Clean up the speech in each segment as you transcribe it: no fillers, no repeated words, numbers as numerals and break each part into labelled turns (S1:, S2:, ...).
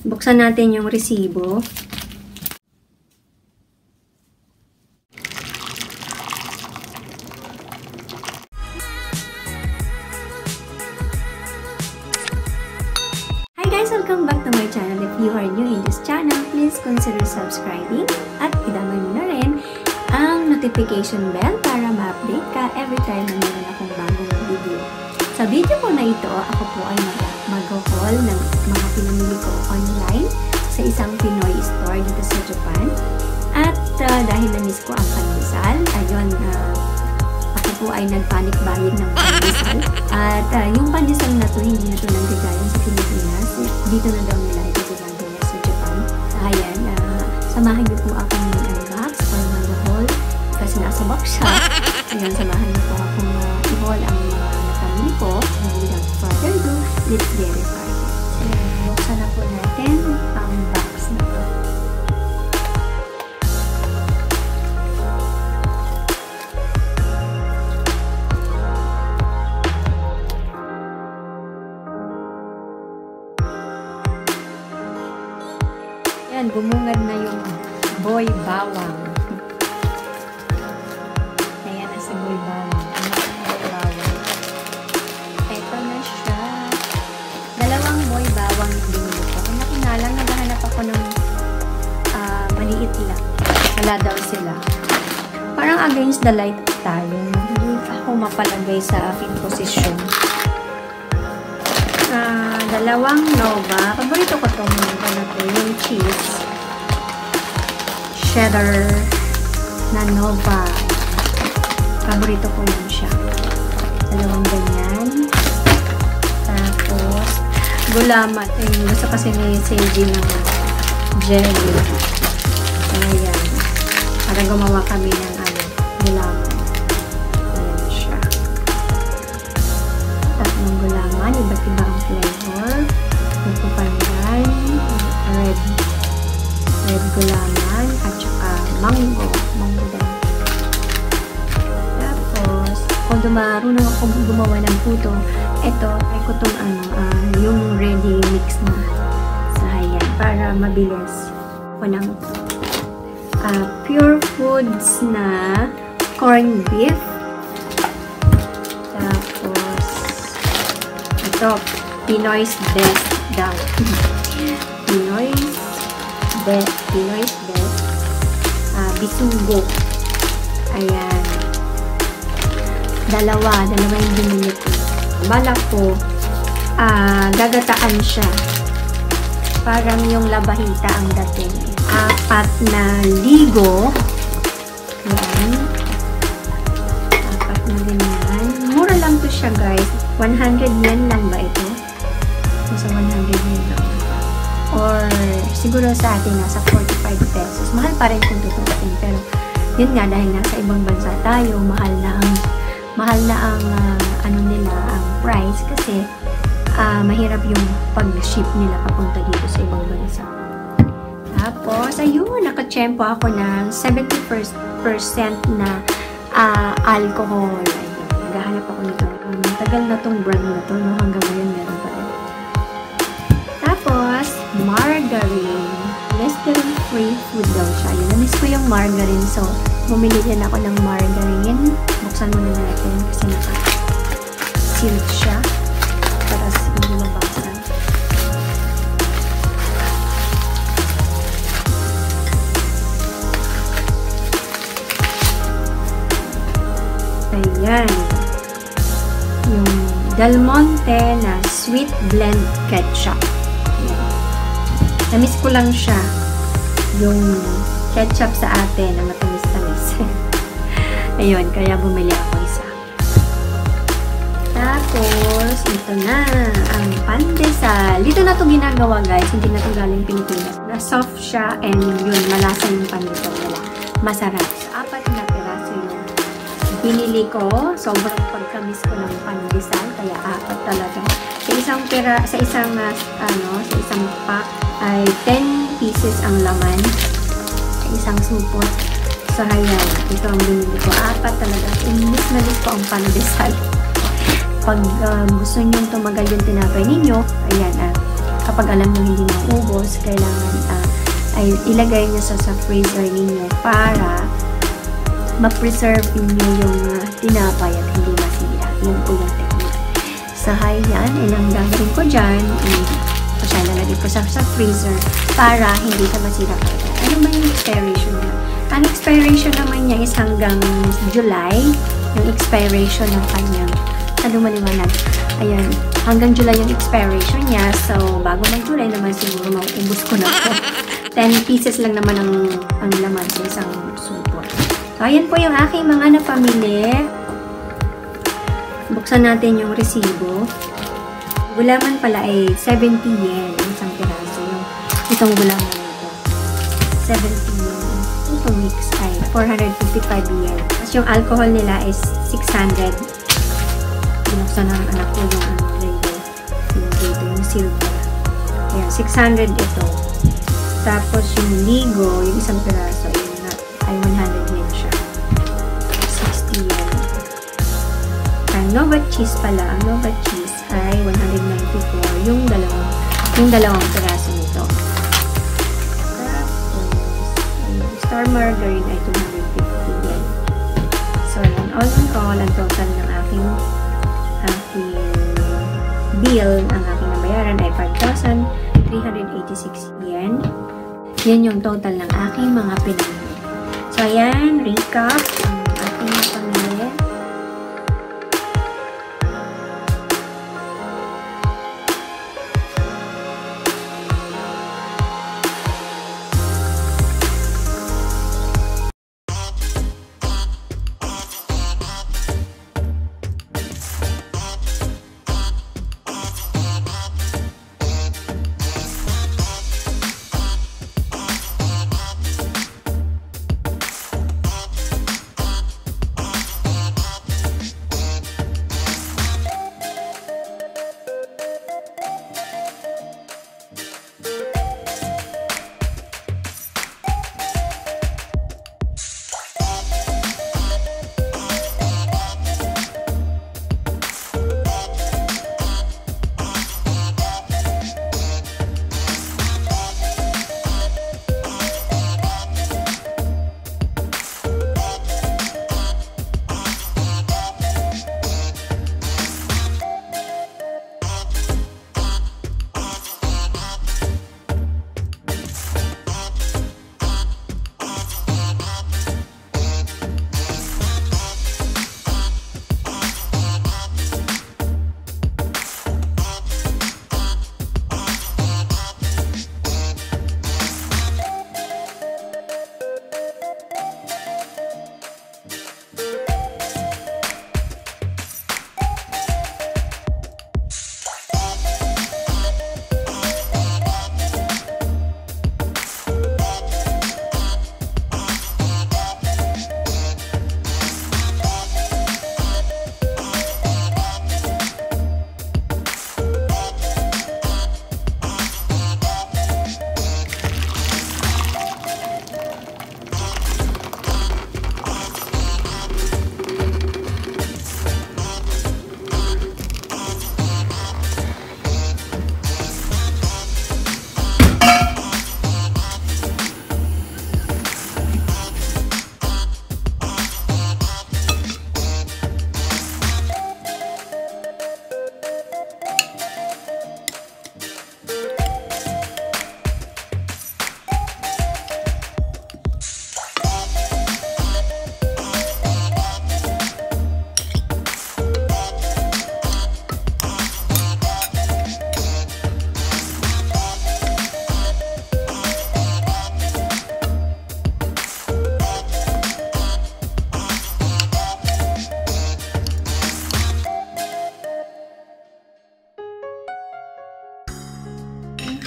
S1: Buksan natin yung resibo. Hi guys! Welcome back to my channel. If you are new in this channel, please consider subscribing at idamay mo na rin ang notification bell para ma-update ka every time na meron akong bagong video. Sa video ko na ito, ako po ay mag-haul ng mga pinamili ko online sa isang Pinoy store dito sa Japan. At dahil na-miss ko ang pandesal, ayun, ako po ay nag-panic buying ng pandesal. At yung pandesal na to, hindi na to nanggaling sa Pilipinas. Dito na daw nila ito ginagawa sa Japan. Ayan, samahan niyo po ako ng unbox or mag-haul kasi nasa box siya. Ayan, samahan niyo po ako i-haul ang napamili ko. And without further ado, let's get it started. Ayan, buksan na po natin ang box na to. Ayan, bumungad na yung boy bawang. Ayan na si boy bawang. Ito na siya. Dalawang boy bawang yung binili ko. Kung nakinalang, naghahanap ako ng maliit lang. Wala daw sila. Parang against the light tayo. Hindi ako mapalagay sa aking posisyon. Dalawang Nova. Paborito ko itong yung cheese. Cheddar na Nova. Paborito ko yun siya. Dalawang ganyan. Tapos, gulamat. Ayun, gusto kasi ni Seiji ng jelly. Ayan. Para gumawa kami ng gulamat. Ayan siya. Tatlong gulaman. Iba't ibang flavor. Ito pandan. Red gulaman. At saka mango. Mango din. Tapos, kung marunong ako gumawa ng puto, ito, ay ko itong yung ready mix na sahayan para mabilis ko ng pure foods na corned beef. Tapos, ito, Pinoy's best daw. Pinoy's best. Bisugo. Ayan. Dalawa yung binili ko. Balak ko, gagataan siya. Parang yung labahita ang dating. 4 na ligo. Ayan. 4 na ganyan. Mura lang to siya, guys. 100 yen lang ba ito? So, 100 yen lang. Or, siguro sa atin, nasa 45 pesos. Mahal pa rin kung tutusin. Pero, yun nga, dahil nasa ibang bansa tayo, mahal na ang nila, ang price. Kasi, mahirap yung pag-ship nila papunta dito sa ibang bansa. Tapos, ayun, nakachempo ako ng 70% na alcohol. Ayun, naghahanap ako nito. Tagal na tong brand na to, no? Hanggang ngayon meron pa rin. Tapos, margarine. Gluten-free food daw siya. Yun, namiss ko yung margarine. So, bumili din ako ng margarine. Buksan muna natin kasi naka-sealed siya. Para hindi mabaksan. Ayan. Yung Del Monte na sweet blend ketchup. Namiss ko lang siya. Yung ketchup sa atin na matamis-tamis. Ayun, kaya bumili ako isa. Tapos, ito na ang pandesal. Dito na ito ginagawa, guys. Hindi na ito galing Pilipinas. Soft siya and yun, malasa yung pandesal nila. Masarap. So, 4 na piraso yung binili ko. Sobrang pagkamis ko ng pandesal. Kaya 4 talaga. Sa isang pack ay 10 pieces ang laman. Sa isang supot. So, ayan. Ito ang binili ko. 4 talaga. Inis na ko ang pandesal. Pag gusto nyo tumagal yung tinapay ninyo, ayan kapag alam nyo hindi maubos, kailangan ay ilagay nyo sa freezer ninyo para ma-preserve ninyo yung tinapay at hindi masira. Yun po yung technique. So, yan. Ang gagawin ko dyan, siya lalagay ko sa freezer para hindi siya masira kayo. Ano ba yung expiration niya? Ang expiration naman niya is hanggang July. Yung expiration ng kanyang maliwanag. Ayan. Hanggang July yung expiration niya. So, bago ng July naman siguro maubos ko na po. 10 pieces lang naman ang laman sa isang supot. So, ayan po yung aking mga napamili. Buksan natin yung resibo. Gulaman pala ay 70 yen isang piraso. Itong gulaman nito. 70 yen. Itong mix ay 455 yen. Tapos yung alcohol nila is 600. Binuksan ng anak ko yung label. Yung silver. Ayan, 600 ito. Tapos yung ligo, yung isang piraso, ay 100 yen siya. 60 yen. Ang Nova cheese pala, ang Nova cheese ay 194 yung dalawang piraso nito. Tapos, Star Margarine ay 250 yen. So, yan. All in all, ang total ng aking bill, ang aking nabayaran ay 5,386 yen. Yan yung total ng aking mga pinamili. So, ayan, recap ang aking pamili.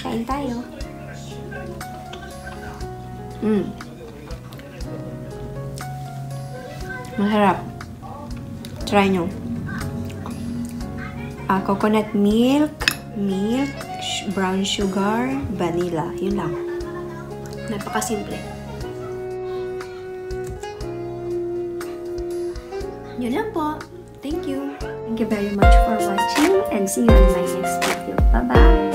S1: Kain tayo. Masarap. Try nyo. Coconut milk, brown sugar, vanilla. Yun lang. Napakasimple. Yun lang po. Thank you. Thank you very much for watching and see you in my next video. Bye-bye!